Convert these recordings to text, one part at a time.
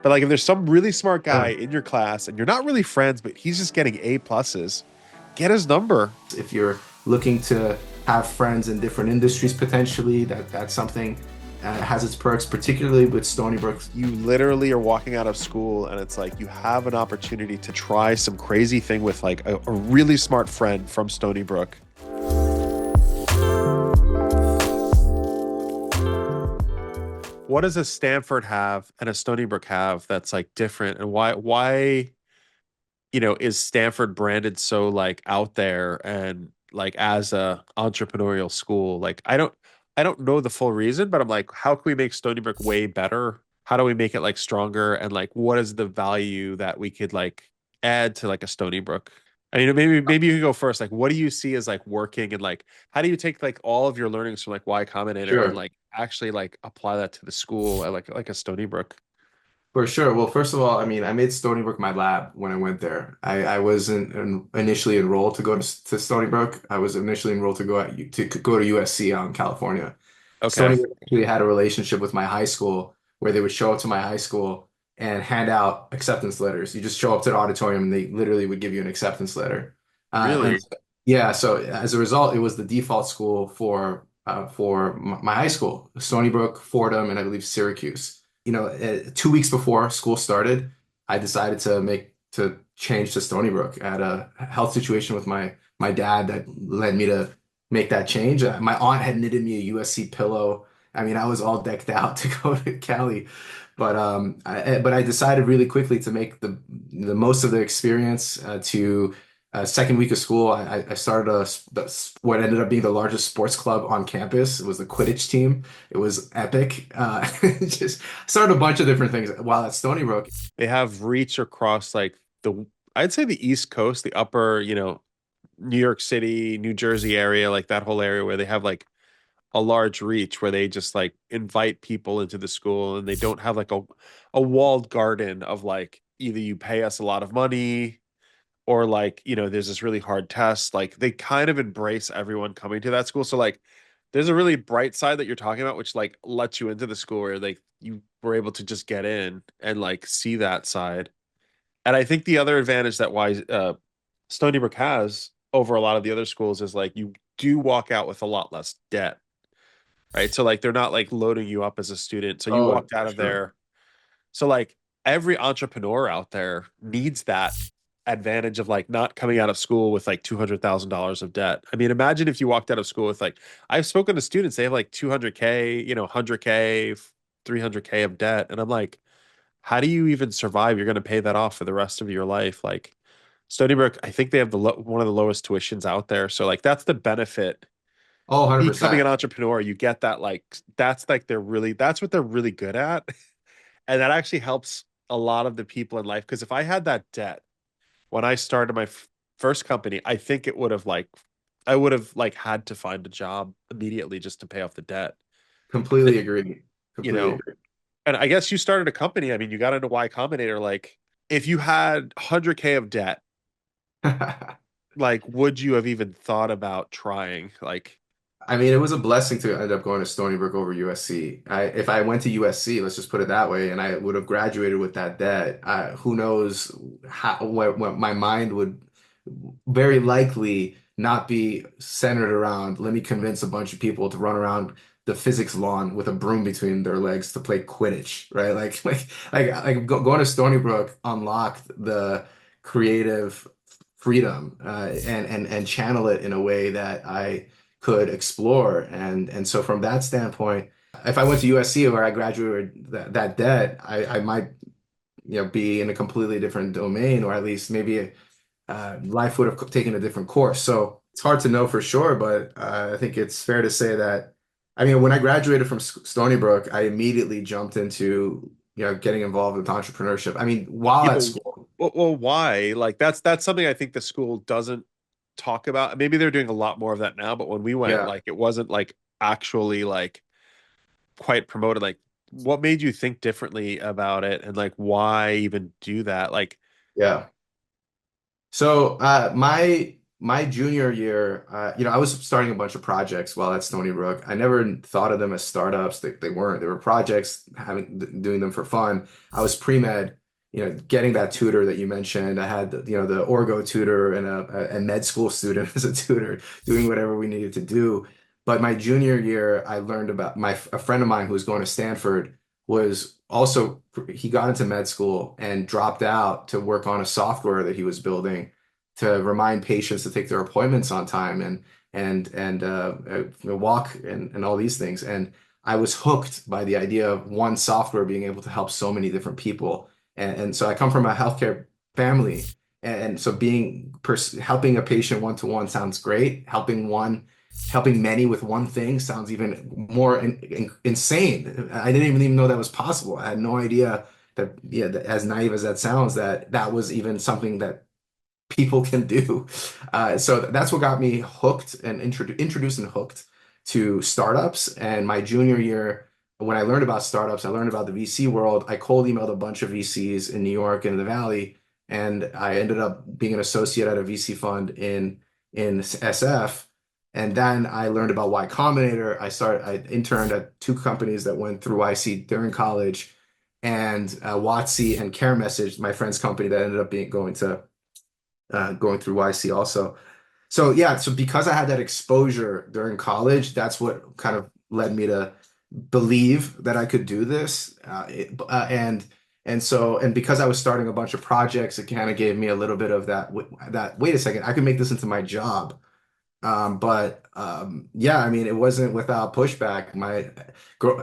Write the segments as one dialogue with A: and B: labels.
A: But like if there's some really smart
B: Yeah.
A: guy in your class and you're not really friends, but he's just getting A pluses, get his number.
B: If you're looking to have friends in different industries potentially, that's something has its perks, particularly with Stony Brook.
A: You literally are walking out of school and it's like you have an opportunity to try some crazy thing with like a really smart friend from Stony Brook. What does a Stanford have and a Stony Brook have that's like different, and why is Stanford branded so like out there and like as a entrepreneurial school? Like I don't know the full reason, but I'm like, how can we make Stony Brook way better? How do we make it like stronger? And like what is the value that we could like add to like a Stony Brook? I mean, maybe you can go first. Like, what do you see as like working, and like how do you take like all of your learnings from like Y Combinator and
B: Sure.
A: like actually like apply that to the school at like a Stony Brook?
B: For sure. Well, first of all, I mean, I made Stony Brook my lab when I went there. I wasn't initially enrolled to go to Stony Brook. I was initially enrolled to go to USC out in California.
A: Okay.
B: Stony Brook actually had a relationship with my high school where they would show up to my high school and hand out acceptance letters. You just show up to the auditorium and they literally would give you an acceptance letter. And
A: Really?
B: yeah, so as a result, it was the default school for my high school, Stony Brook, Fordham, and I believe Syracuse. 2 weeks before school started, I decided to change to Stony Brook. I had a health situation with my dad that led me to make that change. My aunt had knitted me a USC pillow. I mean, I was all decked out to go to Cali, but I decided really quickly to make the most of the experience. To second week of school, I started what ended up being the largest sports club on campus. It was the Quidditch team. It was epic. Just started a bunch of different things while at Stony Brook.
A: They have reach across like I'd say the East Coast, the upper, New York City, New Jersey area, like that whole area where they have like a large reach where they just like invite people into the school and they don't have like a walled garden of like either you pay us a lot of money or like, there's this really hard test. Like they kind of embrace everyone coming to that school. So like there's a really bright side that you're talking about, which like lets you into the school where like you were able to just get in and like see that side. And I think the other advantage that Stony Brook has over a lot of the other schools is like you do walk out with a lot less debt, right? So like they're not like loading you up as a student. So you
B: Oh,
A: walked out
B: for
A: of
B: sure.
A: there. So like every entrepreneur out there needs that advantage of like not coming out of school with like $200,000 of debt. I mean, imagine if you walked out of school with like I've spoken to students, they have like 200K, 100K, 300K of debt, and I'm like, how do you even survive? You're going to pay that off for the rest of your life. Like Stony Brook, I think they have one of the lowest tuitions out there. So like that's the benefit.
B: Oh,
A: Becoming
B: 100%.
A: an entrepreneur, you get that like that's what they're really good at. And that actually helps a lot of the people in life. Because if I had that debt when I started my first company, I think I would have like had to find a job immediately just to pay off the debt.
B: Completely
A: And
B: agree.
A: you
B: Completely
A: know,
B: agree.
A: and I guess you started a company. I mean, you got into Y Combinator. Like, if you had 100K of debt, like, would you have even thought about trying? Like,
B: I mean, it was a blessing to end up going to Stony Brook over USC. If I went to USC, let's just put it that way, and I would have graduated with that debt, who knows what my mind would very likely not be centered around. Let me convince a bunch of people to run around the physics lawn with a broom between their legs to play Quidditch, right? Going to Stony Brook unlocked the creative freedom and channel it in a way that I could explore. And so from that standpoint, if I went to USC where I graduated that debt, I might be in a completely different domain, or at least maybe life would have taken a different course. So it's hard to know for sure, but I think it's fair to say that, I mean, when I graduated from Stony Brook, I immediately jumped into getting involved with entrepreneurship. I mean, while
A: yeah,
B: at
A: but
B: school.
A: why? Like, that's something I think the school doesn't talk about. Maybe they're doing a lot more of that now, but when we went,
B: Yeah.
A: like, it wasn't like actually like quite promoted. Like, what made you think differently about it, and like, why even do that? Like,
B: Yeah. So my my junior year, I was starting a bunch of projects while at Stony Brook. I never thought of them as startups. They weren't. They were projects, doing them for fun. I was pre-med, getting that tutor that you mentioned. I had, the orgo tutor and a med school student as a tutor, doing whatever we needed to do. But my junior year, I learned about a friend of mine who was going to Stanford was also, he got into med school and dropped out to work on a software that he was building to remind patients to take their appointments on time and walk and all these things. And I was hooked by the idea of one software being able to help so many different people. And so I come from a healthcare family, and so helping a patient one to one sounds great. Helping many with one thing sounds even more insane. I didn't even know that was possible. I had no idea that, yeah, as naive as that sounds, that was even something that people can do. So that's what got me hooked and introduced and hooked to startups. And my junior year, when I learned about startups, I learned about the VC world. I cold emailed a bunch of VCs in New York and the Valley, and I ended up being an associate at a VC fund in SF. And then I learned about Y Combinator. I interned at two companies that went through YC during college, and Watsi and Care Message, my friend's company that ended up going through YC also. So yeah, so because I had that exposure during college, that's what kind of led me to believe that I could do this. And because I was starting a bunch of projects, it kind of gave me a little bit of that, wait a second, I could make this into my job. But yeah, I mean, it wasn't without pushback. My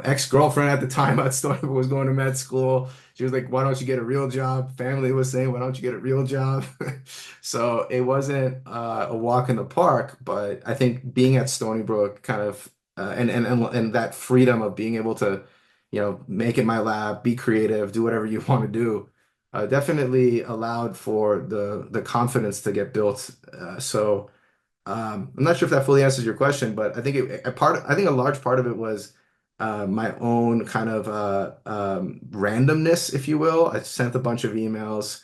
B: ex-girlfriend at the time at Stony Brook was going to med school. She was like, "Why don't you get a real job?" Family was saying, "Why don't you get a real job?" So it wasn't a walk in the park, but I think being at Stony Brook kind of and that freedom of being able to, make it my lab, be creative, do whatever you want to do, definitely allowed for the confidence to get built. I'm not sure if that fully answers your question, but I think I think a large part of it was my own kind of randomness, if you will. I sent a bunch of emails,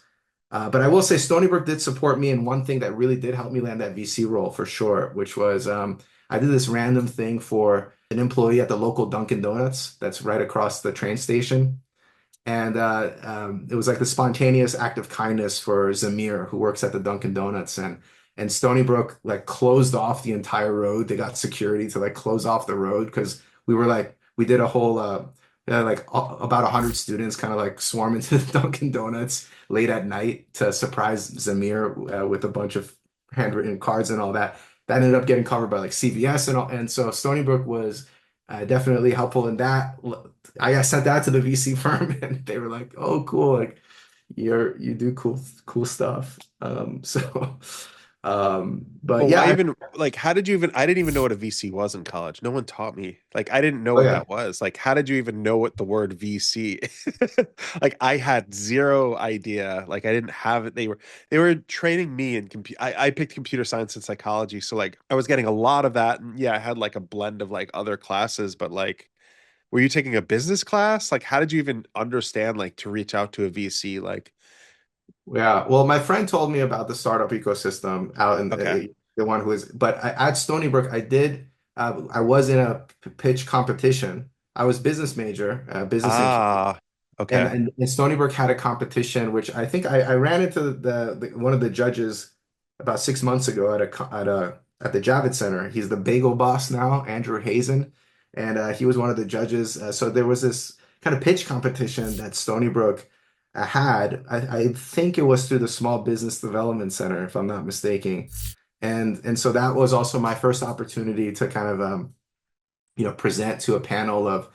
B: but I will say Stony Brook did support me in one thing that really did help me land that VC role for sure, which was I did this random thing for an employee at the local Dunkin' Donuts that's right across the train station. And it was like the spontaneous act of kindness for Zamir, who works at the Dunkin' Donuts, and Stony Brook like closed off the entire road. They got security to like close off the road because we did a whole about 100 students kind of like swarm into the Dunkin' Donuts late at night to surprise Zamir with a bunch of handwritten cards and all that. That ended up getting covered by like CVS and all, and so Stony Brook was definitely helpful in that. I sent that to the VC firm, and they were like, "Oh, cool! Like you do cool stuff." But
A: But
B: yeah,
A: why even like how did you even I didn't even know what a VC was in college. No one taught me. Like I didn't know
B: oh
A: what
B: yeah,
A: that was. Like how did you even know what the word VC? Like I had zero idea. Like I didn't have it. They were training me in I picked computer science and psychology. So like I was getting a lot of that. And yeah, I had like a blend of like other classes, but like were you taking a business class? Like how did you even understand like to reach out to a VC? Like
B: yeah. Well, my friend told me about the startup ecosystem out in
A: okay.
B: the one who is, but at Stony Brook, I was in a pitch competition. I was business major, business and
A: Ah, okay.
B: and Stony Brook had a competition, which I think I ran into one of the judges about 6 months ago at the Javits Center. He's the bagel boss now, Andrew Hazen, and he was one of the judges. So there was this kind of pitch competition that Stony Brook had. I think it was through the Small Business Development Center, if I'm not mistaken. And so that was also my first opportunity to kind of present to a panel of,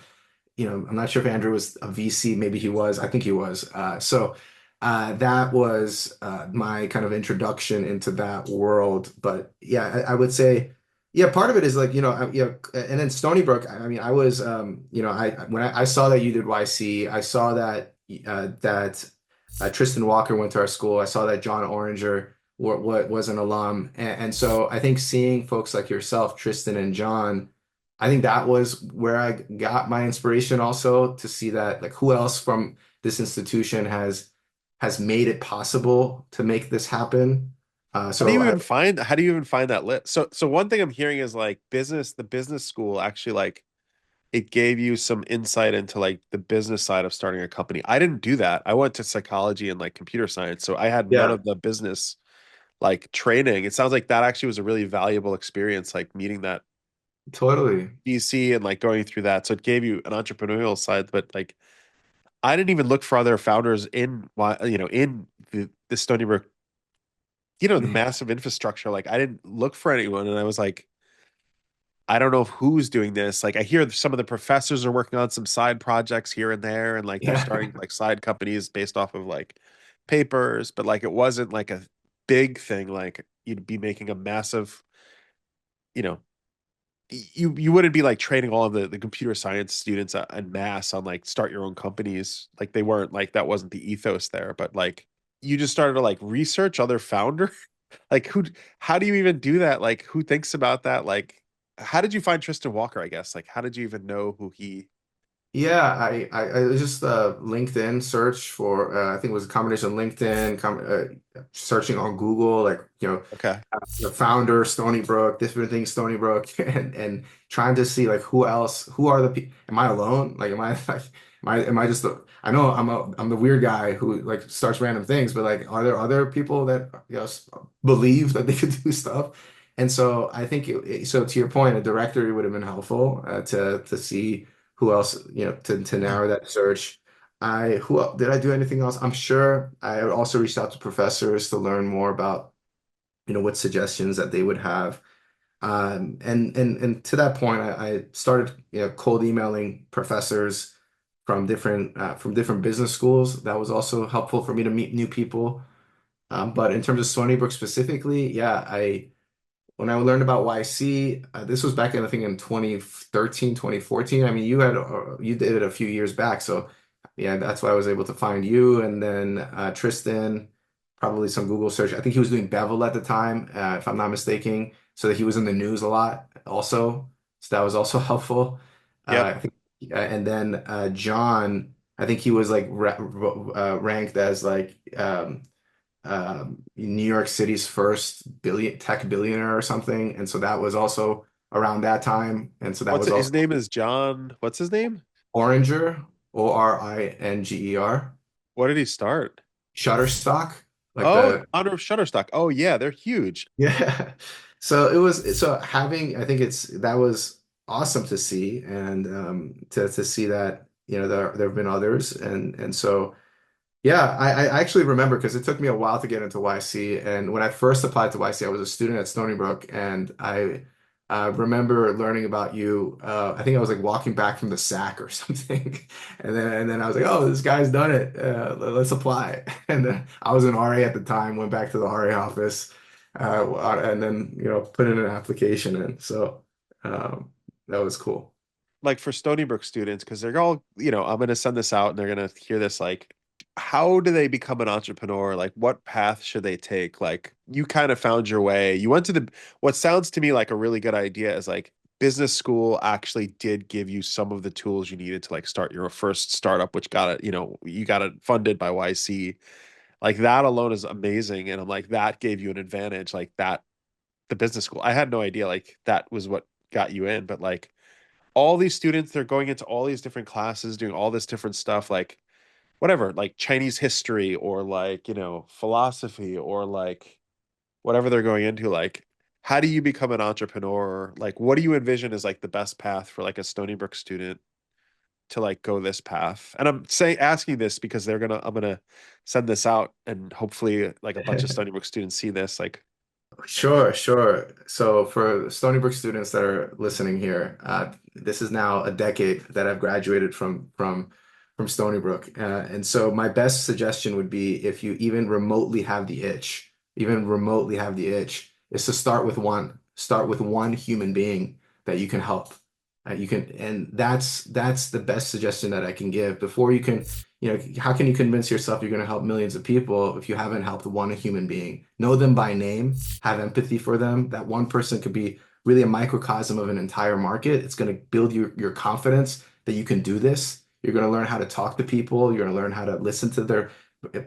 B: I'm not sure if Andrew was a VC, maybe he was, I think he was. So that was my kind of introduction into that world. But yeah, I would say, yeah, part of it is like, and then Stony Brook, I mean, I was, when I saw that you did YC, I saw that Tristan Walker went to our school. I saw that John Oranger was an alum. And so I think seeing folks like yourself, Tristan and John, I think that was where I got my inspiration also to see that like who else from this institution has made it possible to make this happen. So I,
A: How do you even find that list? So one thing I'm hearing is like the business school actually like it gave you some insight into like the business side of starting a company. I didn't do that. I went to psychology and like computer science, so I had none
B: yeah,
A: of the business like training. It sounds like that actually was a really valuable experience, like meeting that
B: totally.
A: DC and like going through that. So it gave you an entrepreneurial side, but like I didn't even look for other founders in in the Stony Brook, the massive infrastructure. Like I didn't look for anyone, and I was like, I don't know who's doing this. Like I hear some of the professors are working on some side projects here and there, and like they're
B: Yeah.
A: starting like side companies based off of like papers, but like it wasn't like a big thing. Like you'd be making a massive, you know, you wouldn't be like training all of the computer science students en masse on like start your own companies. Like they weren't like that wasn't the ethos there, but like you just started to like research other founder. Like how do you even do that? Like who thinks about that? Like how did you find Tristan Walker, I guess? Like how did you even know who he
B: Yeah, I was just LinkedIn search for I think it was a combination of LinkedIn, searching on Google, like
A: Okay.
B: the founder Stony Brook, different things Stony Brook, and trying to see like who are the people? Am I alone? Like, am I like, am I just I know I'm the weird guy who like starts random things, but like, are there other people that believe that they could do stuff? And so I think so to your point, a directory would have been helpful to see who else, to narrow that search. Did I do anything else? I'm sure I also reached out to professors to learn more about what suggestions that they would have. And to that point, I started cold emailing professors from different business schools. That was also helpful for me to meet new people. But in terms of Stony Brook specifically, yeah, I when I learned about YC, this was back in, I think, in 2013, 2014. I mean, you did it a few years back, so yeah, that's why I was able to find you. And then Tristan, probably some Google search. I think he was doing Bevel at the time, if I'm not mistaken, so that he was in the news a lot also. So that was also helpful.
A: Yep.
B: I think, and then John, I think he was like ranked as like New York City's first tech billionaire or something. And so that was also around that time. And so that was
A: His
B: also
A: name is John. What's his name?
B: Oranger, Oringer,
A: What did he start?
B: Shutterstock, like
A: Oh,
B: the
A: Honor of Shutterstock. Oh yeah, they're huge.
B: yeah. So it was so having I think it's that was awesome to see and to see that there have been others and so yeah, I actually remember because it took me a while to get into YC. And when I first applied to YC, I was a student at Stony Brook. And I remember learning about you. I think I was like walking back from the SAC or something. And then I was like, oh, this guy's done it. Let's apply. And then I was an RA at the time, went back to the RA office, and then, put in an application in. So um, that was cool.
A: Like for Stony Brook students, because they're all, I'm going to send this out and they're going to hear this. Like, how do they become an entrepreneur? Like, what path should they take? Like, you kind of found your way. You went to what sounds to me like a really good idea is like business school actually did give you some of the tools you needed to like start your first startup, which got it, you got it funded by YC. Like, that alone is amazing. And I'm like, that gave you an advantage. Like, the business school. I had no idea like that was what got you in, but like, all these students they're going into all these different classes doing all this different stuff like whatever like Chinese history or like philosophy or like whatever they're going into like how do you become an entrepreneur like what do you envision as like the best path for like a Stony Brook student to like go this path and I'm saying asking this because I'm gonna send this out and hopefully like a bunch of Stony Brook students see this like
B: Sure, sure. So for Stony Brook students that are listening here, this is now a decade that I've graduated from Stony Brook, and so my best suggestion would be if you even remotely have the itch, is to start with one human being that you can help. And that's the best suggestion that I can give before you can. How can you convince yourself you're going to help millions of people if you haven't helped one human being? Know them by name, have empathy for them. That one person could be really a microcosm of an entire market. It's going to build your confidence that you can do this. You're going to learn how to talk to people. You're going to learn how to listen to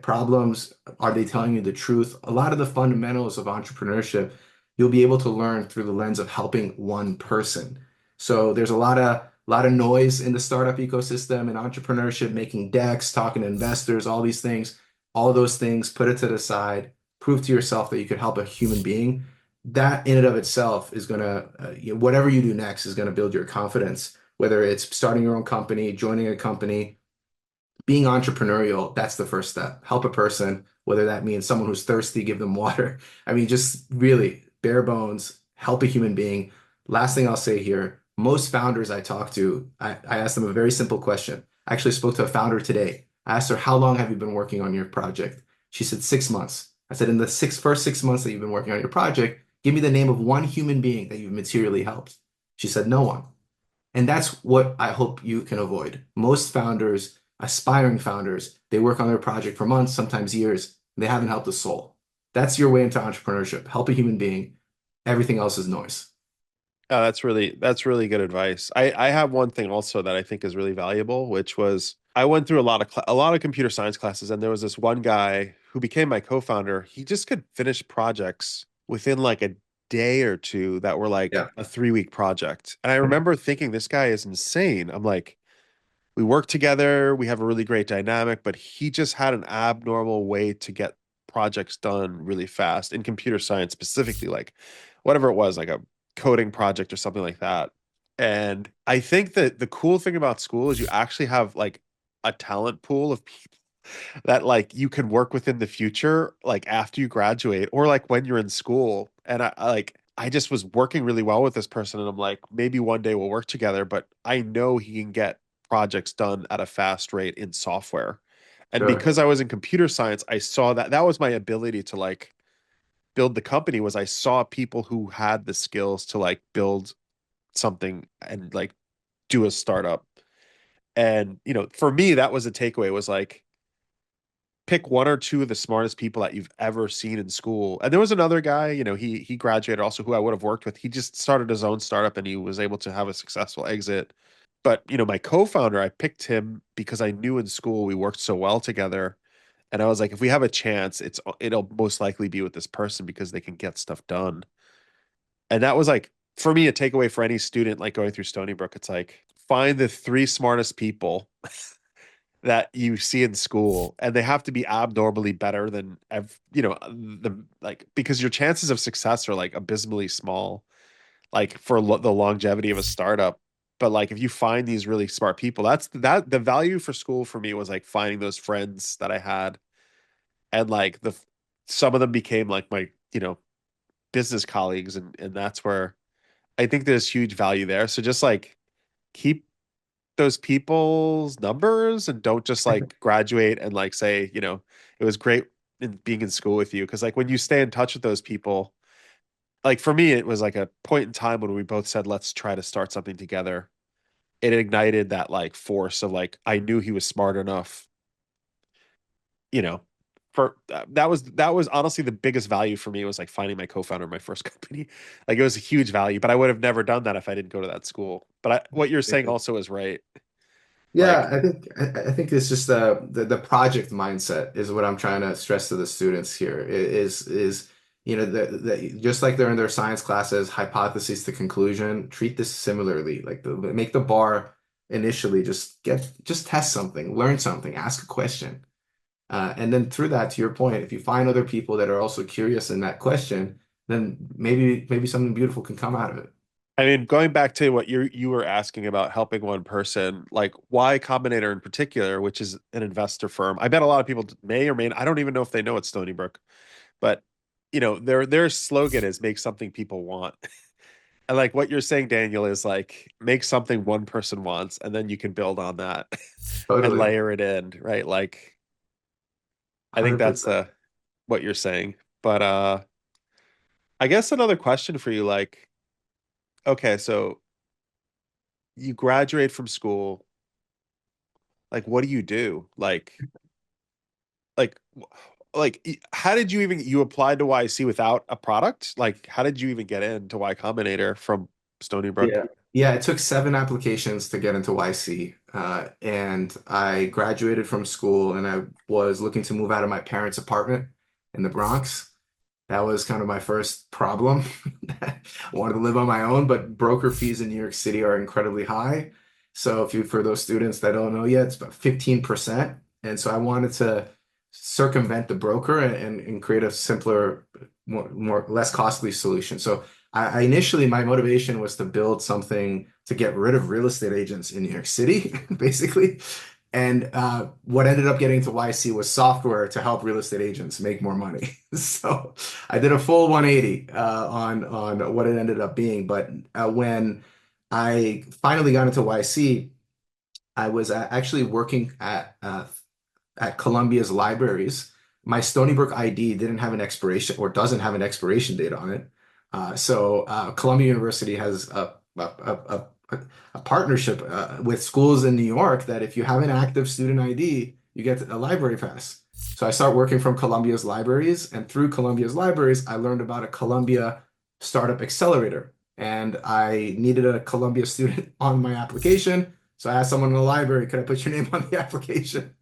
B: problems? Are they telling you the truth? A lot of the fundamentals of entrepreneurship you'll be able to learn through the lens of helping one person. So there's a lot of noise in the startup ecosystem and entrepreneurship, making decks, talking to investors, all these things, all those things, put it to the side, prove to yourself that you could help a human being. That in and of itself is gonna, whatever you do next is gonna build your confidence, whether it's starting your own company, joining a company, being entrepreneurial, that's the first step. Help a person, whether that means someone who's thirsty, give them water. I mean, just really bare bones, help a human being. Last thing I'll say here, most founders I talk to, I ask them a very simple question. I actually spoke to a founder today. I asked her, how long have you been working on your project? She said 6 months. I said, in the first 6 months that you've been working on your project, give me the name of one human being that you've materially helped. She said, no one. And that's what I hope you can avoid. Most founders, aspiring founders, they work on their project for months, sometimes years, and they haven't helped a soul. That's your way into entrepreneurship. Help a human being. Everything else is noise.
A: Oh, that's really good advice. I have one thing also that I think is really valuable, which was I went through a lot of computer science classes, and there was this one guy who became my co-founder. He just could finish projects within like a day or two that were like
B: Yeah,
A: a 3 week project. And I remember thinking this guy is insane. I'm like, we work together, we have a really great dynamic, but he just had an abnormal way to get projects done really fast in computer science specifically, like whatever it was, like a coding project or something like that. And I think that the cool thing about school is you actually have like a talent pool of people that like you can work with in the future, like after you graduate or like when you're in school. And I just was working really well with this person, and I'm like, maybe one day we'll work together, but I know he can get projects done at a fast rate in software. And
B: sure.
A: because I was in computer science, I saw that that was my ability to like build the company was I saw people who had the skills to like build something and like do a startup. And for me, that was a takeaway was like pick one or two of the smartest people that you've ever seen in school. And there was another guy, he graduated also who I would have worked with. He just started his own startup and he was able to have a successful exit. But, my co-founder, I picked him because I knew in school we worked so well together. And I was like, if we have a chance, it'll most likely be with this person because they can get stuff done. And that was like for me a takeaway for any student like going through Stony Brook. It's like find the three smartest people that you see in school, and they have to be abnormally better than the like because your chances of success are like abysmally small, like for the longevity of a startup. But like if you find these really smart people, that the value for school for me was like finding those friends that I had, and like the some of them became like my business colleagues, and that's where I think there's huge value there. So just like keep those people's numbers and don't just like graduate and like say, it was great being in school with you. Cause like when you stay in touch with those people, like for me, it was like a point in time when we both said, let's try to start something together. It ignited that like force of like, I knew he was smart enough, you know, for that was honestly the biggest value for me was like finding my co-founder of my first company. Like it was a huge value, but I would have never done that if I didn't go to that school. But what you're saying also is right.
B: Yeah,
A: Like,
B: I think it's just the project mindset is what I'm trying to stress to the students here. Is just like they're in their science classes, hypothesis to conclusion, treat this similarly. Like make the bar initially just test something, learn something, ask a question. And then through that, to your point, if you find other people that are also curious in that question, then maybe something beautiful can come out of it.
A: I mean, going back to what you were asking about helping one person, like Y Combinator in particular, which is an investor firm. I bet a lot of people may or may not, I don't even know if they know it's Stony Brook, but their slogan is make something people want. And like what you're saying, Daniel, is like make something one person wants, and then you can build on that and
B: Totally.
A: layer it in, right? Like I think that's
B: 100%.
A: the what you're saying. But I guess another question for you, like, okay, so you graduate from school, like what do you do? Like how did you even you applied to YC without a product? Like how did you even get into Y Combinator from Stony
B: Yeah.
A: Brook?
B: Yeah, it took 7 applications to get into YC. And I graduated from school and I was looking to move out of my parents' apartment in the Bronx. That was kind of my first problem. I wanted to live on my own, but broker fees in New York City are incredibly high. So if you, for those students that don't know yet, it's about 15%. And so I wanted to circumvent the broker and create a simpler, less costly solution. So I initially, my motivation was to build something to get rid of real estate agents in New York City, basically. And what ended up getting to YC was software to help real estate agents make more money. So I did a full 180 on what it ended up being. But when I finally got into YC, I was actually working at Columbia's libraries. My Stony Brook ID didn't have an expiration or doesn't have an expiration date on it. So Columbia University has a partnership with schools in New York that if you have an active student ID, you get a library pass. So I start working from Columbia's libraries, and through Columbia's libraries, I learned about a Columbia startup accelerator. And I needed a Columbia student on my application. So I asked someone in the library, could I put your name on the application?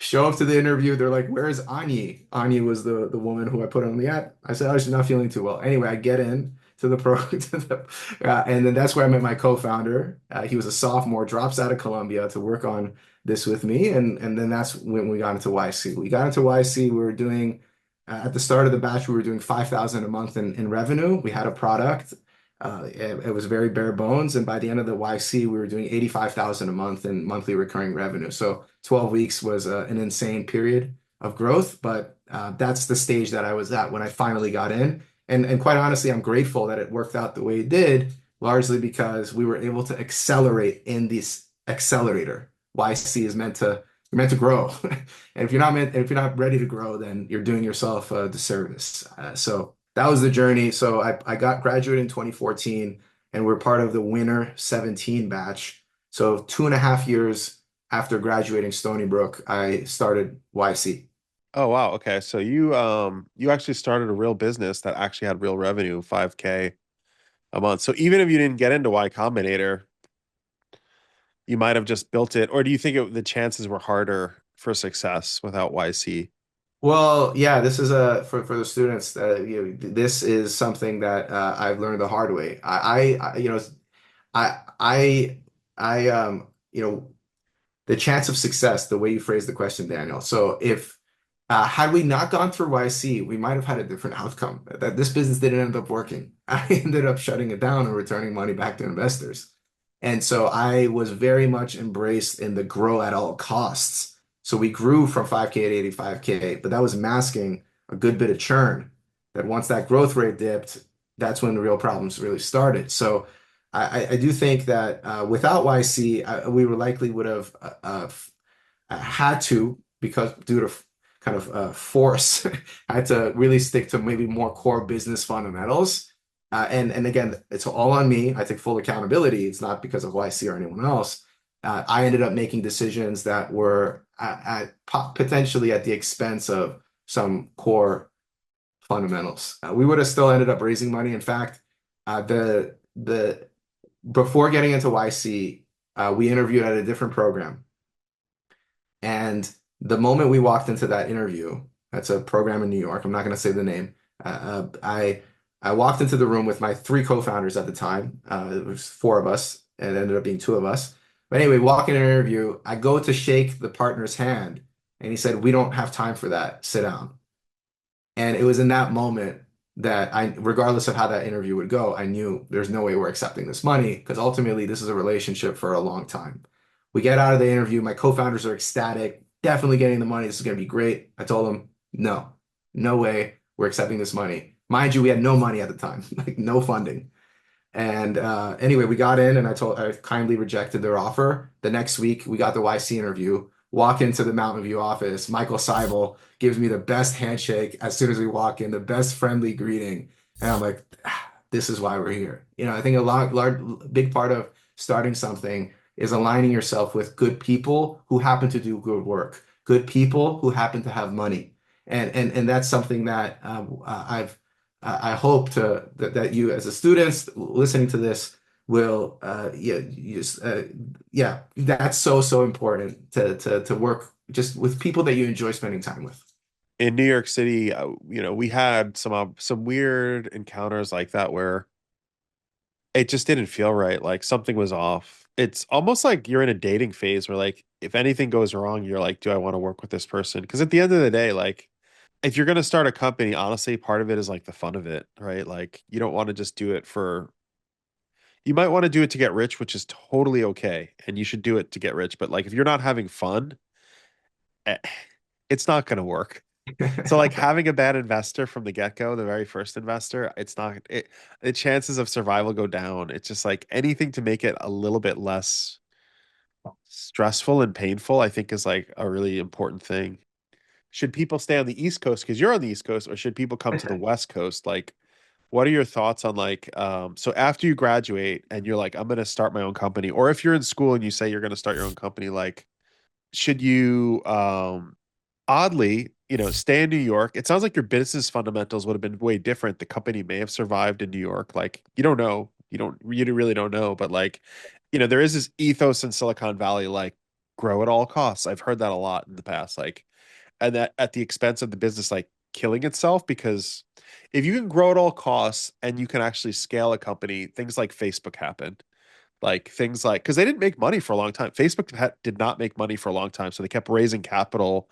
B: Show up to the interview. They're like, "Where's Ani?" Ani was the woman who I put on the app. I said, "Oh, she's not feeling too well." Anyway, I get in to the pro, and then that's where I met my co-founder. He was a sophomore, drops out of Columbia to work on this with me, and then that's when we got into YC. We got into YC. We were doing at the start of the batch, we were doing 5,000 a month in revenue. We had a product. It was very bare bones, and by the end of the YC, we were doing 85,000 a month in monthly recurring revenue. So 12 weeks was an insane period of growth, but that's the stage that I was at when I finally got in. And quite honestly, I'm grateful that it worked out the way it did, largely because we were able to accelerate in this accelerator. YC is meant to you're meant to grow, and if you're not ready to grow, then you're doing yourself a disservice. So that was the journey. So I got graduated in 2014, and we're part of the winner 17 batch. So 2.5 years after graduating Stony Brook, I started YC.
A: Oh wow, okay. So you actually started a real business that actually had real revenue, 5K a month. So even if you didn't get into Y Combinator, you might have just built it, or do you think the chances were harder for success without YC?
B: Well, yeah, this is a for the students. This is something that I've learned the hard way. I, I, the chance of success, the way you phrased the question, Daniel. So if had we not gone through YC, we might have had a different outcome. That this business didn't end up working. I ended up shutting it down and returning money back to investors. And so I was very much embraced in the grow at all costs. So we grew from 5K to 85K, but that was masking a good bit of churn. That once that growth rate dipped, that's when the real problems really started. So I do think that without YC, we were likely would have had to, because due to kind of force, I had to really stick to maybe more core business fundamentals. And again, it's all on me. I take full accountability. It's not because of YC or anyone else. I ended up making decisions that were potentially at the expense of some core fundamentals. We would have still ended up raising money. In fact, the before getting into YC, we interviewed at a different program. And the moment we walked into that interview, that's a program in New York. I'm not going to say the name. I walked into the room with my three co-founders at the time. It was four of us, and it ended up being two of us. But anyway, walking in an interview, I go to shake the partner's hand, and he said, "We don't have time for that. Sit down." And it was in that moment that regardless of how that interview would go, I knew there's no way we're accepting this money because ultimately this is a relationship for a long time. We get out of the interview, my co-founders are ecstatic, definitely getting the money. This is going to be great. I told them, no, no way we're accepting this money. Mind you, we had no money at the time, like no funding. And anyway, we got in and I kindly rejected their offer. The next week, we got the YC interview. Walk into the Mountain View office. Michael Seibel gives me the best handshake as soon as we walk in, the best friendly greeting. And I'm like, this is why we're here. I think a big part of starting something is aligning yourself with good people who happen to do good work, good people who happen to have money. And that's something that I hope that you as a student listening to this will yeah yeah, that's so so important to work just with people that you enjoy spending time with.
A: In New York City, we had some weird encounters like that where it just didn't feel right. Like something was off. It's almost like you're in a dating phase where like if anything goes wrong, you're like, do I want to work with this person? Because at the end of the day, like if you're gonna start a company, honestly, part of it is like the fun of it, right? Like you don't want to just do it for you might want to do it to get rich, which is totally okay. And you should do it to get rich. But like if you're not having fun, eh, it's not gonna work. So like having a bad investor from the get-go, the very first investor, it's not it the chances of survival go down. It's just like anything to make it a little bit less stressful and painful, I think is like a really important thing. Should people stay on the East Coast because you're on the East Coast, or should people come to the West Coast? Like, what are your thoughts on like so after you graduate and you're like, I'm gonna start my own company, or if you're in school and you say you're gonna start your own company, like should you oddly, stay in New York? It sounds like your business fundamentals would have been way different. The company may have survived in New York. Like, you don't know. You really don't know, but like, there is this ethos in Silicon Valley, like grow at all costs. I've heard that a lot in the past, like, and that at the expense of the business, like killing itself, because if you can grow at all costs and you can actually scale a company, things like Facebook happened. Like things like, because they didn't make money for a long time. Did not make money for a long time. So they kept raising capital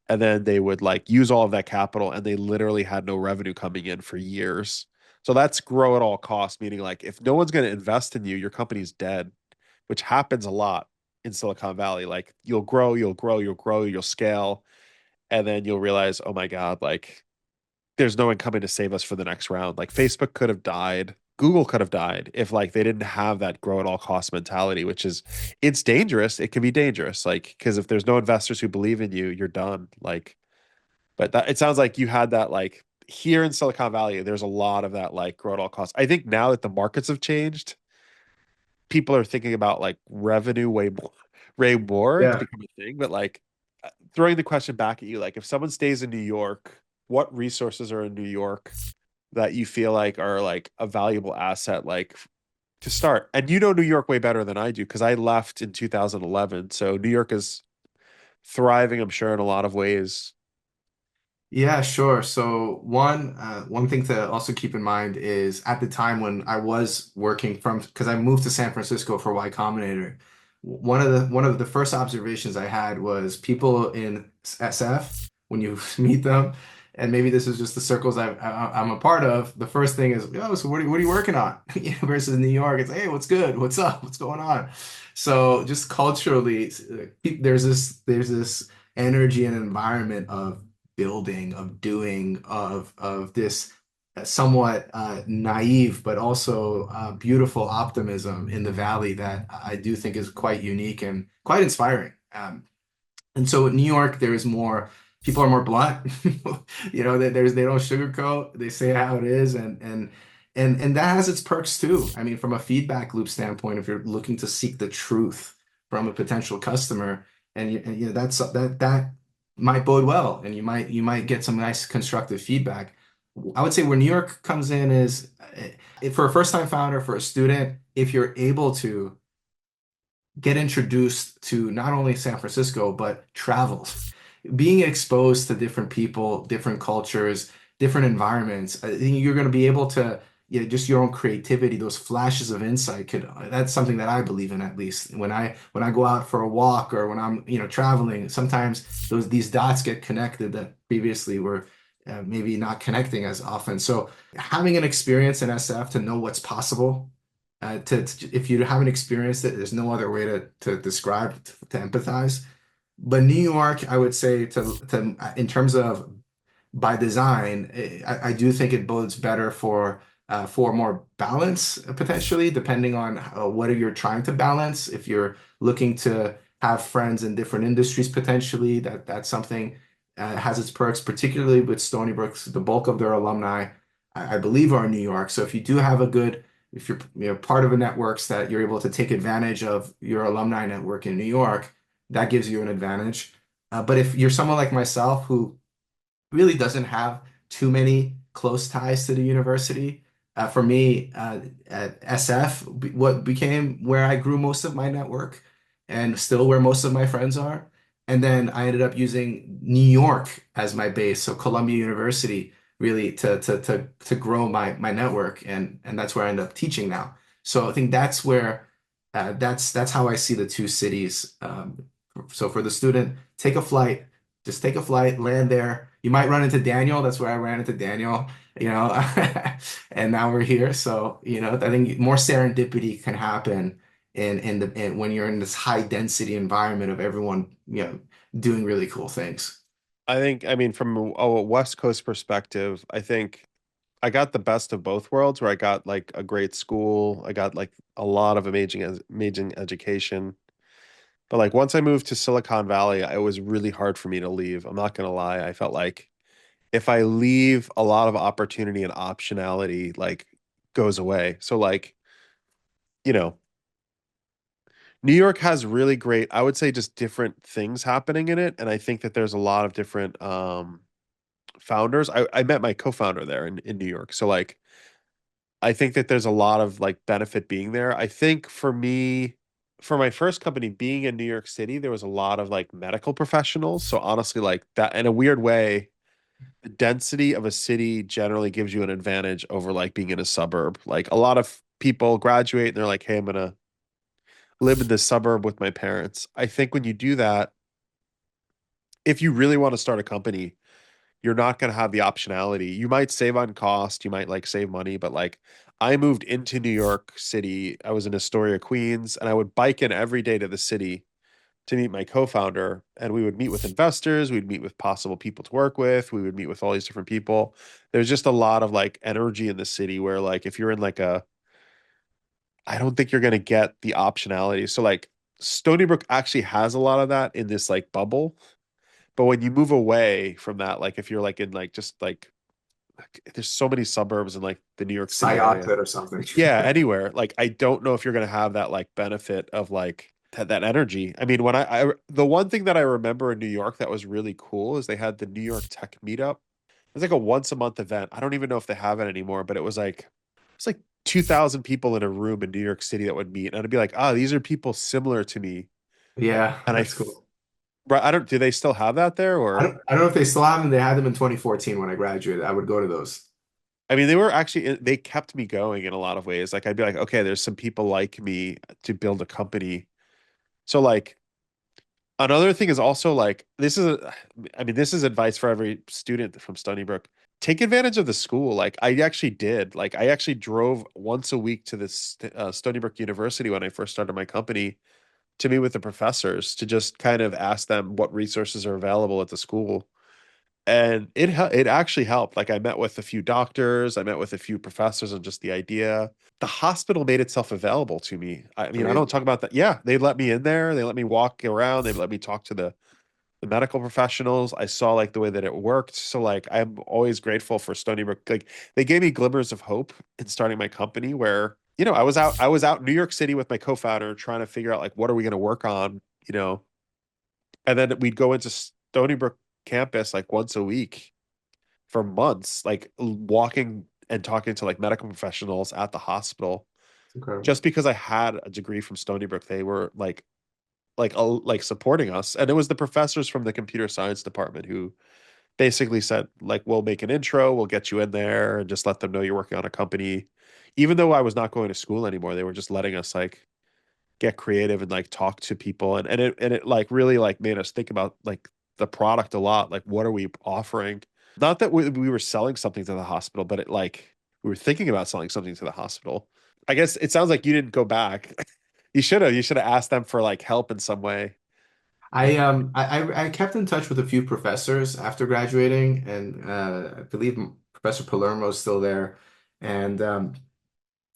A: and then they would like use all of that capital and they literally had no revenue coming in for years. So that's grow at all costs, meaning like if no one's going to invest in you, your company's dead, which happens a lot in Silicon Valley. Like you'll grow, you'll grow, you'll grow, you'll scale, and then you'll realize, oh my God, like there's no one coming to save us for the next round. Like Facebook could have died. Google could have died if like they didn't have that grow at all cost mentality, which is it's dangerous. It can be dangerous. Like, because if there's no investors who believe in you, you're done. Like, but that it sounds like you had that like here in Silicon Valley, there's a lot of that like grow at all costs. I think now that the markets have changed, people are thinking about like revenue way more. It's
B: Yeah.
A: become a thing. But like throwing the question back at you, like if someone stays in New York, what resources are in New York that you feel like are like a valuable asset, like to start? And you know New York way better than I do because I left in 2011. So New York is thriving, I'm sure, in a lot of ways.
B: Yeah, sure. So one thing to also keep in mind is at the time when I was working from because I moved to San Francisco for Y Combinator, one of the first observations I had was people in SF when you meet them, and maybe this is just the circles I'm a part of. The first thing is, oh, so what are you working on? Versus New York, it's hey, what's good? What's up? What's going on? So just culturally, there's this energy and environment of building, of doing, of this somewhat naive but also beautiful optimism in the valley that I do think is quite unique and quite inspiring. And so in New York, there is more, people are more blunt. They don't sugarcoat. They say how it is, and that has its perks too. I mean, from a feedback loop standpoint, if you're looking to seek the truth from a potential customer, and that might bode well, and you might get some nice constructive feedback. I would say where New York comes in is for a first-time founder, for a student, if you're able to get introduced to not only San Francisco, but travel. Being exposed to different people, different cultures, different environments, I think you're going to be able to, just your own creativity, those flashes of insight that's something that I believe in at least. When I go out for a walk or when I'm, traveling, sometimes these dots get connected that previously were maybe not connecting as often. So having an experience in SF to know what's possible if you haven't experienced it, there's no other way to describe, to empathize. But New York, I would say in terms of by design, I do think it bodes better for more balance potentially, depending on what you're trying to balance. If you're looking to have friends in different industries, potentially, that's something has its perks, particularly with Stony Brook. The bulk of their alumni, I believe, are in New York. So if you're part of a networks that you're able to take advantage of your alumni network in New York, that gives you an advantage. But if you're someone like myself who really doesn't have too many close ties to the university, For me, at SF, what became where I grew most of my network and still where most of my friends are. And then I ended up using New York as my base, so Columbia University, really to grow my network, and that's where I end up teaching now. So I think that's where that's how I see the two cities. So for the student, take a flight, just take a flight, land there. You might run into Daniel. That's where I ran into Daniel, you know, and now we're here. So, I think more serendipity can happen when you're in this high density environment of everyone, doing really cool things.
A: I mean, from a West Coast perspective, I think I got the best of both worlds where I got like a great school, I got like a lot of amazing education. But like once I moved to Silicon Valley, it was really hard for me to leave. I'm not gonna lie. I felt like if I leave, a lot of opportunity and optionality like goes away. So like, you know, New York has really great, I would say just different things happening in it. And I think that there's a lot of different founders. I met my co-founder there in New York. So like I think that there's a lot of like benefit being there. I think for me, for my first company being in New York City, there was a lot of like medical professionals. So honestly, like that in a weird way, the density of a city generally gives you an advantage over like being in a suburb. Like a lot of people graduate and they're like, hey, I'm gonna live in this suburb with my parents. I think when you do that, if you really want to start a company, you're not going to have the optionality. You might save on cost, you might like save money, but like I moved into New York City. I was in Astoria, Queens, and I would bike in every day to the city to meet my co-founder, and we would meet with investors, we'd meet with possible people to work with, we would meet with all these different people. There's just a lot of like energy in the city where like if you're in like a I don't think you're going to get the optionality. So like Stony Brook actually has a lot of that in this like bubble. But when you move away from that, like if you're like in like just like there's so many suburbs in like the New York City area.
B: Sayaklit or something.
A: Yeah, anywhere. Like I don't know if you're gonna have that like benefit of like that energy. I mean, when I the one thing that I remember in New York that was really cool is they had the New York Tech Meetup. It was like a once a month event. I don't even know if they have it anymore, but it's like 2,000 people in a room in New York City that would meet, and I'd be like, ah, these are people similar to me.
B: Yeah,
A: And
B: that's cool.
A: right, I don't, do they still have that there or?
B: I don't know if they still have them. They had them in 2014 when I graduated. I would go to those.
A: I mean, they were actually they kept me going in a lot of ways. Like I'd be like, okay, there's some people like me to build a company. So like another thing is also like I mean, this is advice for every student from Stony Brook. Take advantage of the school. Like I actually did. Like I actually drove once a week to this Stony Brook University when I first started my company to meet with the professors to just kind of ask them what resources are available at the school. And it actually helped. Like I met with a few doctors, I met with a few professors on just the idea. The hospital made itself available to me. I
B: It's
A: mean, I don't
B: amazing.
A: talk about that. Yeah, they let me in there. They let me walk around. They let me talk to the medical professionals. I saw like the way that it worked. So like I'm always grateful for Stony Brook. Like they gave me glimmers of hope in starting my company where, I was out in New York City with my co-founder trying to figure out like what are we going to work on, and then we'd go into Stony Brook campus like once a week for months, like walking and talking to like medical professionals at the hospital.
B: It's incredible.
A: Just because I had a degree from Stony Brook, they were like supporting us, and it was the professors from the computer science department who basically said like, "We'll make an intro, we'll get you in there, and just let them know you're working on a company." Even though I was not going to school anymore, they were just letting us like get creative and like talk to people, and it like really like made us think about like the product a lot. Like, what are we offering? Not that we were selling something to the hospital, but it like we were thinking about selling something to the hospital. I guess it sounds like you didn't go back. You should have asked them for like help in some way.
B: I kept in touch with a few professors after graduating, and I believe Professor Palermo is still there. And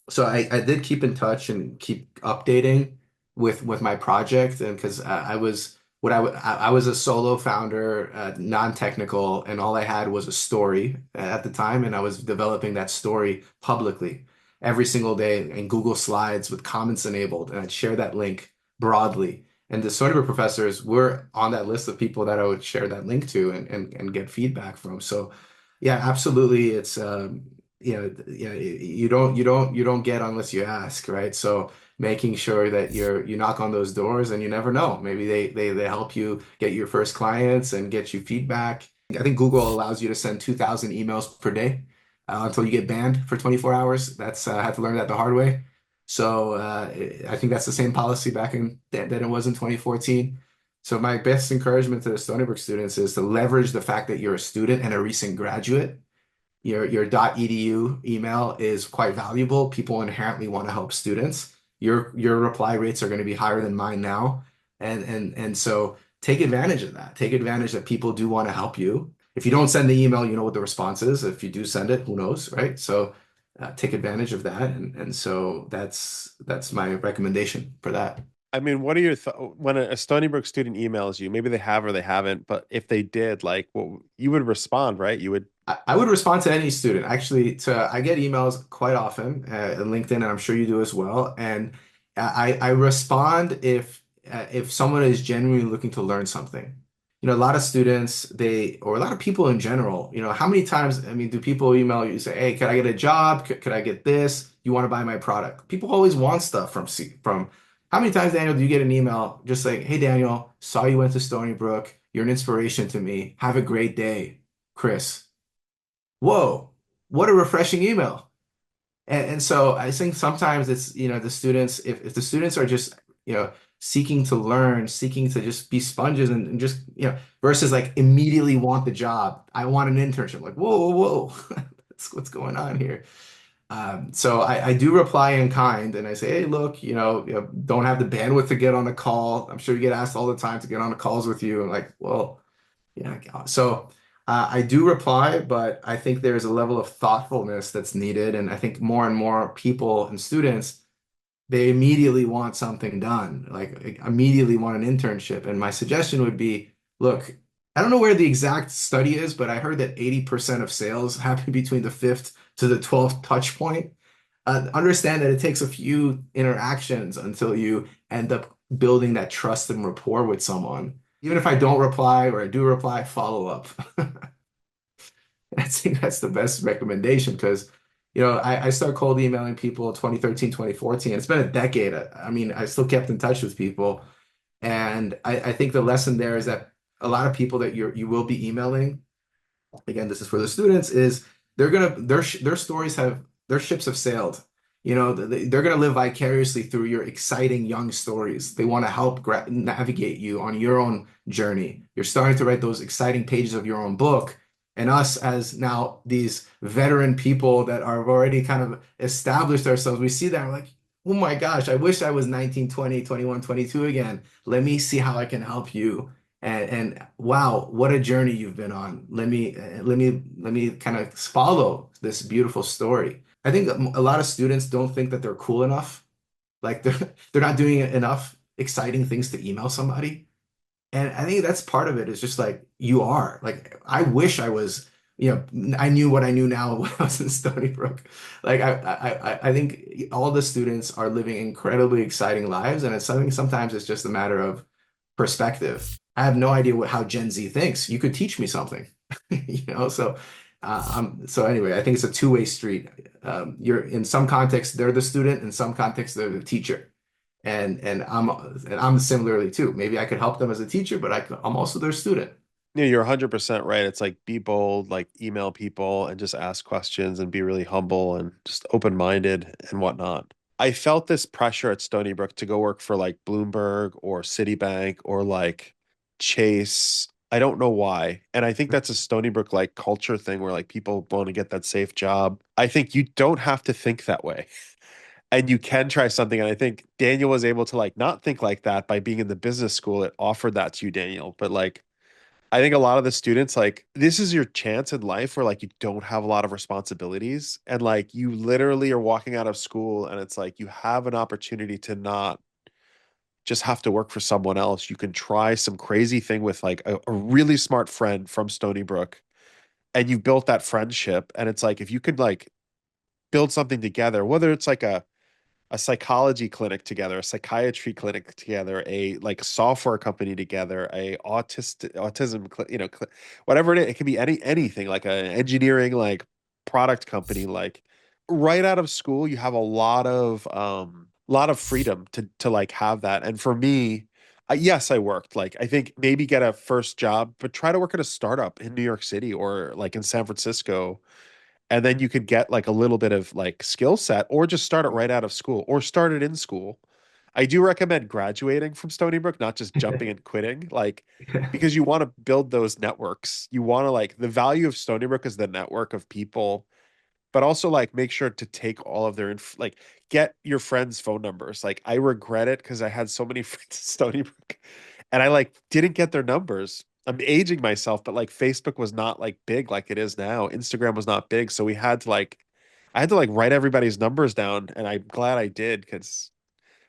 B: so I did keep in touch and keep updating with my project, and because I was I was a solo founder, non-technical, and all I had was a story at the time, and I was developing that story publicly every single day in Google Slides with comments enabled, and I'd share that link broadly. And the Stony Brook professors were on that list of people that I would share that link to and get feedback from. So yeah, absolutely. you don't get unless you ask, right? So making sure that you knock on those doors, and you never know. Maybe they help you get your first clients and get you feedback. I think Google allows you to send 2,000 emails per day until you get banned for 24 hours. I had to learn that the hard way. So I think that's the same policy back in that it was in 2014. So my best encouragement to the Stony Brook students is to leverage the fact that you're a student and a recent graduate. Your .edu email is quite valuable. People inherently want to help students. Your reply rates are going to be higher than mine now. And so take advantage of that. Take advantage that people do want to help you. If you don't send the email, you know what the response is. If you do send it, who knows, right? So take advantage of that. And so that's my recommendation for that.
A: I mean, what are your th when a Stony Brook student emails you? Maybe they have or they haven't, but if they did, like, what you would respond, right? You would.
B: I would respond to any student. Actually, I get emails quite often in LinkedIn, and I'm sure you do as well. And I respond if someone is genuinely looking to learn something. A lot of students, or a lot of people in general, how many times, I mean, do people email you say, "Hey, could I get a job? Could I get this? You want to buy my product?" People always want stuff from. How many times, Daniel, do you get an email just like, "Hey, Daniel, saw you went to Stony Brook. You're an inspiration to me. Have a great day, Chris." Whoa, what a refreshing email. And so I think sometimes it's, the students, if the students are just, seeking to learn, seeking to just be sponges and just, versus like immediately want the job. I want an internship. Like, whoa, whoa, whoa. What's going on here? So I do reply in kind, and I say, hey, look, don't have the bandwidth to get on a call. I'm sure you get asked all the time to get on the calls with you. And like, well, yeah. So I do reply, but I think there's a level of thoughtfulness that's needed. And I think more and more people and students, they immediately want something done, like immediately want an internship. And my suggestion would be, look, I don't know where the exact study is, but I heard that 80% of sales happen between the fifth to the 12th touch point. Understand that it takes a few interactions until you end up building that trust and rapport with someone. Even if I don't reply or I do reply, follow up. I think that's the best recommendation because, I started cold emailing people 2013, 2014. It's been a decade. I mean, I still kept in touch with people. And I think the lesson there is that a lot of people that you will be emailing, again, this is for the students, is their stories their ships have sailed. They're gonna live vicariously through your exciting young stories. They want to help navigate you on your own journey. You're starting to write those exciting pages of your own book, and us as now these veteran people that are already kind of established ourselves, we see that and we're like, oh my gosh, I wish I was 19, 20, 21, 22 again. Let me see how I can help you. And wow, what a journey you've been on. Let me kind of follow this beautiful story. I think a lot of students don't think that they're cool enough. Like they're not doing enough exciting things to email somebody. And I think that's part of it is just like you are. Like I wish I was, I knew what I knew now when I was in Stony Brook. Like I think all the students are living incredibly exciting lives, and it's something sometimes it's just a matter of perspective. I have no idea how Gen Z thinks. You could teach me something, So, so anyway, I think it's a two-way street. You're in some context they're the student, in some context they're the teacher, and I'm similarly too. Maybe I could help them as a teacher, but I'm also their student.
A: Yeah, you're 100% right. It's like be bold, like email people and just ask questions and be really humble and just open-minded and whatnot. I felt this pressure at Stony Brook to go work for like Bloomberg or Citibank or like Chase. I don't know why. And I think that's a Stony Brook like culture thing where like people want to get that safe job. I think you don't have to think that way. And you can try something. And I think Daniel was able to like not think like that by being in the business school. It offered that to you, Daniel. But like I think a lot of the students, like, this is your chance in life where, like, you don't have a lot of responsibilities. And, like, you literally are walking out of school and it's like you have an opportunity to not just have to work for someone else. You can try some crazy thing with, like, a really smart friend from Stony Brook and you built that friendship. And it's like, if you could, like, build something together, whether it's like a psychology clinic together, a psychiatry clinic together, a like software company together, a autism, whatever it is. It can be anything like an engineering like product company, like right out of school, you have a lot of freedom to like have that. And for me, yes, I worked. Like I think maybe get a first job, but try to work at a startup in New York City or like in San Francisco, and then you could get like a little bit of like skill set, or just start it right out of school or start it in school. I do recommend graduating from Stony Brook, not just jumping and quitting, like because you want to build those networks. You want to like the value of Stony Brook is the network of people, but also like make sure to take all of their like get your friends' phone numbers. Like I regret it because I had so many friends at Stony Brook and I like didn't get their numbers. I'm aging myself, but like Facebook was not like big like it is now. Instagram was not big. So we had to like I had to like write everybody's numbers down, and I'm glad I did because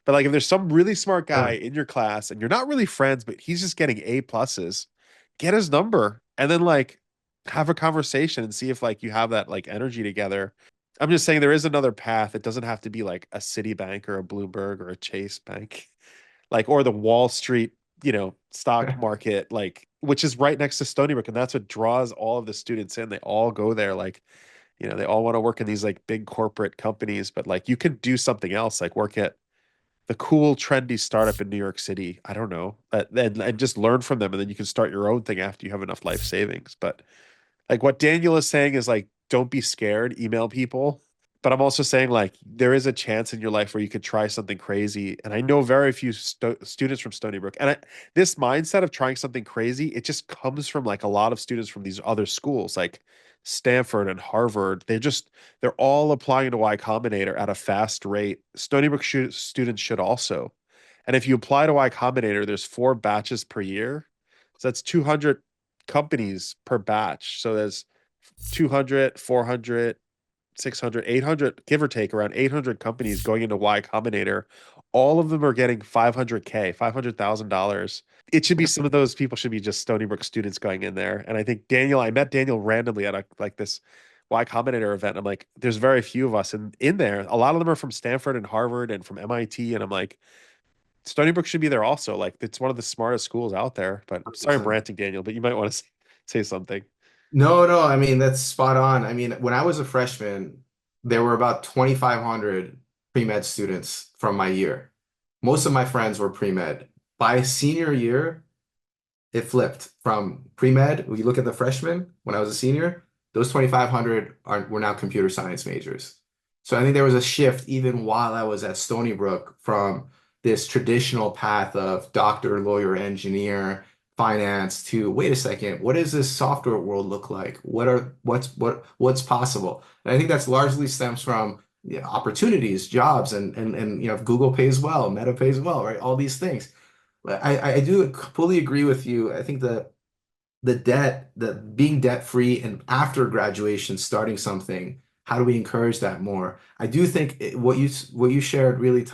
A: but like if there's some really smart guy
B: Yeah.
A: in your class and you're not really friends, but he's just getting A pluses, get his number and then like have a conversation and see if like you have that like energy together. I'm just saying there is another path. It doesn't have to be like a Citibank or a Bloomberg or a Chase Bank, like or the Wall Street, stock market, like which is right next to Stony Brook, and that's what draws all of the students in. They all go there, like they all want to work in these like big corporate companies, but like you can do something else, like work at the cool, trendy startup in New York City. I don't know. And just learn from them. And then you can start your own thing after you have enough life savings. But like what Daniel is saying is like, don't be scared, email people. But I'm also saying like there is a chance in your life where you could try something crazy. And I know very few students from Stony Brook. And this mindset of trying something crazy, it just comes from like a lot of students from these other schools, like Stanford and Harvard. They're all applying to Y Combinator at a fast rate. Stony Brook students should also. And if you apply to Y Combinator, there's 4 batches per year. So that's 200 companies per batch. So there's 200, 400, 600, 800, give or take around 800 companies going into Y Combinator. All of them are getting 500K, $500,000. It should be some of those people should be just Stony Brook students going in there. And I think I met Daniel randomly at like this Y Combinator event. I'm like, there's very few of us in there. A lot of them are from Stanford and Harvard and from MIT. And I'm like, Stony Brook should be there also. Like, it's one of the smartest schools out there. But sorry, I'm
B: 100%.
A: ranting, Daniel, but you might want to say something.
B: No, no, I mean that's spot on. I mean, when I was a freshman, there were about 2,500 pre-med students from my year. Most of my friends were pre-med. By senior year, it flipped from pre-med. When you look at the freshmen, when I was a senior, those 2,500 were now computer science majors. So I think there was a shift even while I was at Stony Brook from this traditional path of doctor, lawyer, engineer, finance to wait a second, what does this software world look like? What's possible? And I think that's largely stems from opportunities, jobs, and if Google pays well, Meta pays well, right? All these things. I do fully agree with you. I think the debt, the being debt free and after graduation starting something, how do we encourage that more? I do think what you shared really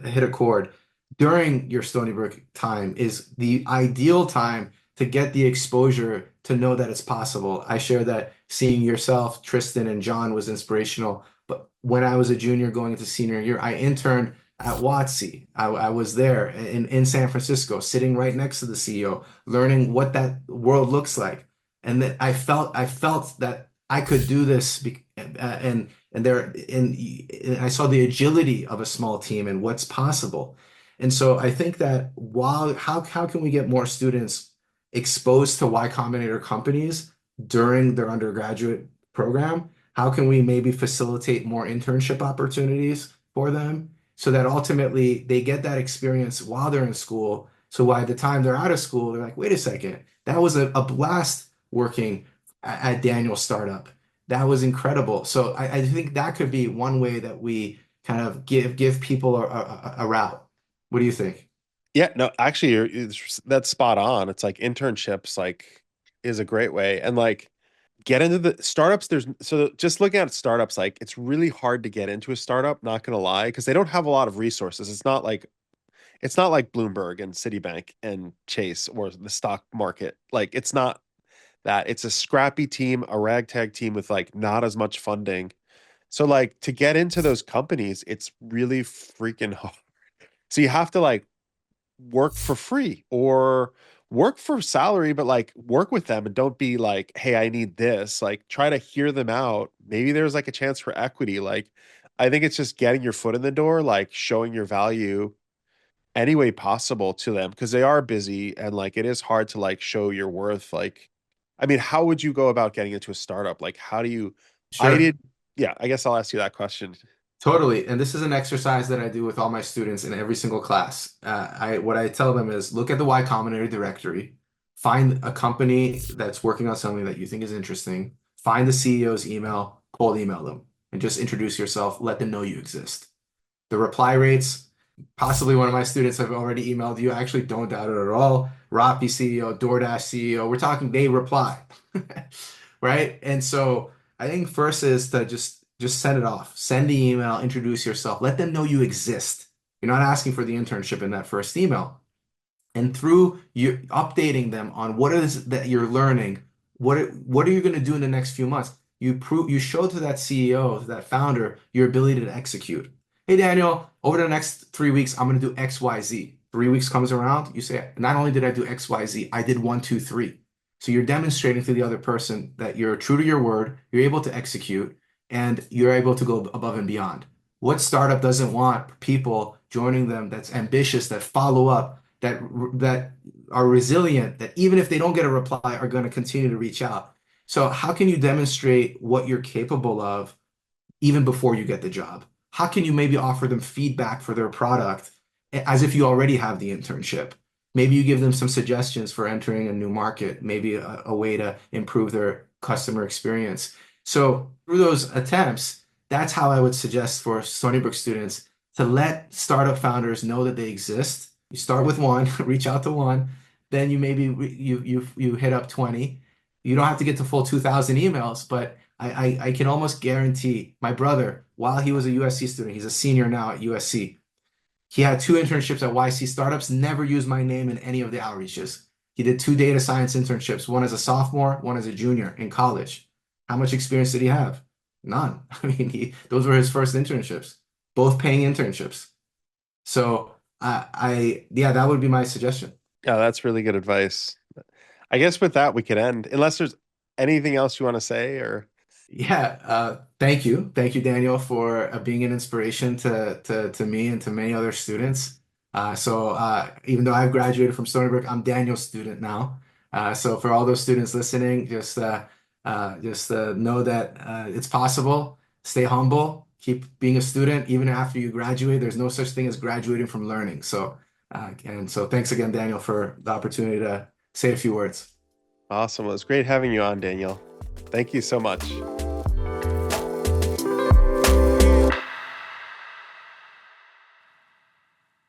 B: hit a chord. During your Stony Brook time is the ideal time to get the exposure to know that it's possible. I share that seeing yourself, Tristan and John was inspirational. But when I was a junior going into senior year, I interned at WotC. I was there in San Francisco, sitting right next to the CEO, learning what that world looks like. And that I felt that I could do this and I saw the agility of a small team and what's possible. And so I think that while how can we get more students exposed to Y Combinator companies during their undergraduate program? How can we maybe facilitate more internship opportunities for them so that ultimately they get that experience while they're in school? So by the time they're out of school, they're like, wait a second, that was a blast working at Daniel's startup. That was incredible. So I think that could be one way that we kind of give people a route. What do you think?
A: Yeah, no, actually, that's spot on. It's like internships, like, is a great way. And like, get into the startups. So just looking at startups, like, it's really hard to get into a startup, not gonna lie, because they don't have a lot of resources. It's not like Bloomberg and Citibank and Chase or the stock market. Like, it's not that. It's a scrappy team, a ragtag team with like not as much funding. So like to get into those companies, it's really freaking hard. So you have to like work for free or work for salary, but like work with them and don't be like, hey, I need this. Like try to hear them out. Maybe there's like a chance for equity. Like I think it's just getting your foot in the door, like showing your value any way possible to them because they are busy and like it is hard to like show your worth. Like, I mean, how would you go about getting into a startup? Like, how do you, I
B: Sure.
A: did, yeah, I guess I'll ask you that question.
B: Totally. And this is an exercise that I do with all my students in every single class. What I tell them is look at the Y Combinator directory, find a company that's working on something that you think is interesting, find the CEO's email, cold email them, and just introduce yourself, let them know you exist. The reply rates, possibly one of my students have already emailed you. I actually don't doubt it at all. Rappi CEO, DoorDash CEO, we're talking they reply. Right? And so I think first is to just send it off. Send the email, introduce yourself, let them know you exist. You're not asking for the internship in that first email. And through you updating them on what it is that you're learning, what are you going to do in the next few months? You show to that CEO, to that founder, your ability to execute. Hey Daniel, over the next 3 weeks, I'm going to do X, Y, Z. 3 weeks comes around, you say, not only did I do X, Y, Z, I did one, two, three. So you're demonstrating to the other person that you're true to your word, you're able to execute, and you're able to go above and beyond. What startup doesn't want people joining them that's ambitious, that follow up, that are resilient, that even if they don't get a reply, are going to continue to reach out. So how can you demonstrate what you're capable of even before you get the job? How can you maybe offer them feedback for their product as if you already have the internship? Maybe you give them some suggestions for entering a new market, maybe a way to improve their customer experience. So through those attempts, that's how I would suggest for Stony Brook students to let startup founders know that they exist. You start with one, reach out to one, then you maybe you hit up 20. You don't have to get to full 2,000 emails, but I can almost guarantee my brother, while he was a USC student, he's a senior now at USC. He had two internships at YC Startups, never used my name in any of the outreaches. He did two data science internships, one as a sophomore, one as a junior in college. How much experience did he have? None. I mean, those were his first internships, both paying internships. So yeah, that would be my suggestion.
A: Yeah, that's really good advice. I guess with that we could end, unless there's anything else you want to say or
B: Yeah, thank you. Thank you, Daniel, for being an inspiration to me and to many other students. Even though I've graduated from Stony Brook, I'm Daniel's student now. So for all those students listening, just know that it's possible. Stay humble. Keep being a student even after you graduate. There's no such thing as graduating from learning. So thanks again, Daniel, for the opportunity to say a few words.
A: awesome. Well, it was great having you on, Daniel. Thank you so much.